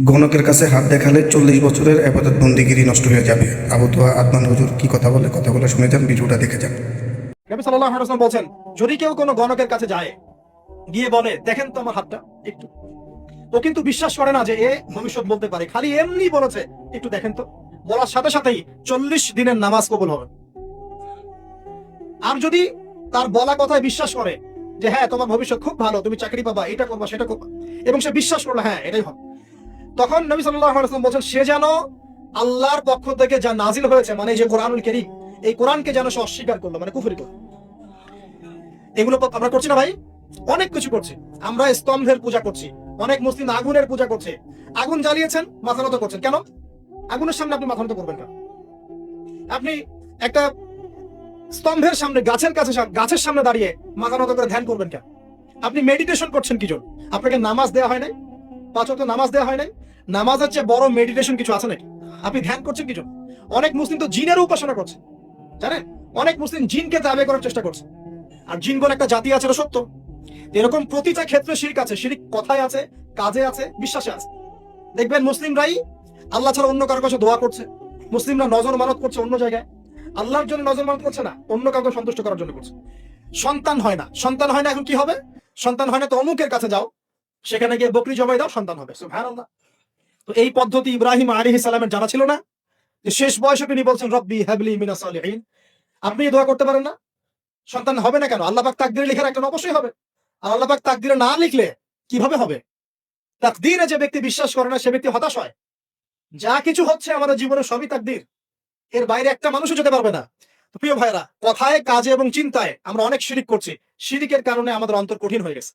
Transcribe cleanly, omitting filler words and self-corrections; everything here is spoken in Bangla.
গণকের কাছে হাত দেখালে 40 বছরের আবাদত বন্দিগিরি নষ্ট হয়ে যাবে। আবু তোয়া আদনান হুজুর কি কথা বলে, কথাগুলো শুনে যান, ভিডিওটা দেখে যান। নবী সাল্লাল্লাহু আলাইহি ওয়াসাল্লাম বলেন, যদি কেউ কোনো গণকের কাছে যায়, গিয়ে বলে দেখেন তো আমার হাতটা একটু, ও কিন্তু বিশ্বাস করে না যে এ ভবিষ্যৎ বলতে পারে, খালি এমনি বলেছে একটু দেখেন তো, বলার সাথে সাথেই 40 দিনের নামাজ কবুল হবে। আর যদি তার বলা কথায় বিশ্বাস করে যে হ্যাঁ তোমার ভবিষ্যৎ খুব ভালো, তুমি চাকরি পাবা, এটা করবা সেটা করবা, এবং সে বিশ্বাস করলো হ্যাঁ এটাই হবে, তখন নবী সাল্লাল্লাহু আলাইহি ওয়াসাল্লাম বলেন সে যেন আল্লাহর পক্ষ থেকে যা নাজিল হয়েছে, মানে এই যে কোরআনুল কারীম, এই কোরআনকে যেন সে অস্বীকার করলো, মানে কুফরি করলো। এগুলো আমরা করছি না ভাই? অনেক কিছু করছি। আমরা স্তম্ভের পূজা করছি, অনেক মুসলিম আগুনের পূজা করছে। আগুন জ্বালিয়েছেন, মাথা নত করছেন কেন? আগুনের সামনে আপনি মাথা নত করবেন কেন? আপনি একটা স্তম্ভের সামনে, গাছের সামনে দাঁড়িয়ে মাথা নত করে ধ্যান করবেন কেন? আপনি মেডিটেশন করছেন কি জন্য? আপনাকে নামাজ দেওয়া হয় নাই? 5 ওয়াক্ত নামাজ দেওয়া হয় নাই? নামাজের চেয়ে বড় মেডিটেশন কিছু আছে নাকি? আপনি ধ্যান করছেন কি জন্য? অনেক মুসলিম তো জিনের উপাসনা করছে, জানেন? অনেক মুসলিম জিনকে তাবে করার চেষ্টা করছে। আর জিন বলে একটা জাতি আছে, এটা সত্য। এরকম প্রতিটা ক্ষেত্রে শিরক আছে। শিরক কথায় আছে, কাজে আছে, বিশ্বাসে আছে। দেখবেন মুসলিমরাই আল্লাহ ছাড়া অন্য কারো কাছে দোয়া করছে, মুসলিমরা নজর মানত করছে অন্য জায়গায়, আল্লাহর জন্য নজর মানত করছে না, অন্য কাউকে সন্তুষ্ট করার জন্য করছে। সন্তান হয় না, সন্তান হয় না, এখন কি হবে? সন্তান হয় না তো অমুকের কাছে যাও, সেখানে গিয়ে বকরি জবাই দাও, সন্তান হবে। সুবহানাল্লাহ। তো এই পদ্ধতি ইব্রাহিম আলাইহিস সালামের জানা ছিল না? যে শেষ বয়সে তিনি বলছেন রব্বি হাবলি মিনাস সালিহিন। আপনি দোয়া করতে পারেন না? সন্তান হবে না কেন? আল্লাহ পাক তাকদীরে লিখে রাখলেন, অবশ্যই হবে। আর আল্লাহ পাক তাকদীরে না লিখলে কিভাবে হবে? তাকদীরে যে ব্যক্তি বিশ্বাস করে না, সে ব্যক্তি হতাশ হয়। যা কিছু হচ্ছে আমাদের জীবনে সবই তাকদীর, এর বাইরে একটা মানুষও যেতে পারবে না। তো প্রিয় ভাইরা, কথায়, কাজে এবং চিন্তায় আমরা অনেক শিরিক করছি। শিরিকের কারণে আমাদের অন্তর কঠিন হয়ে গেছে।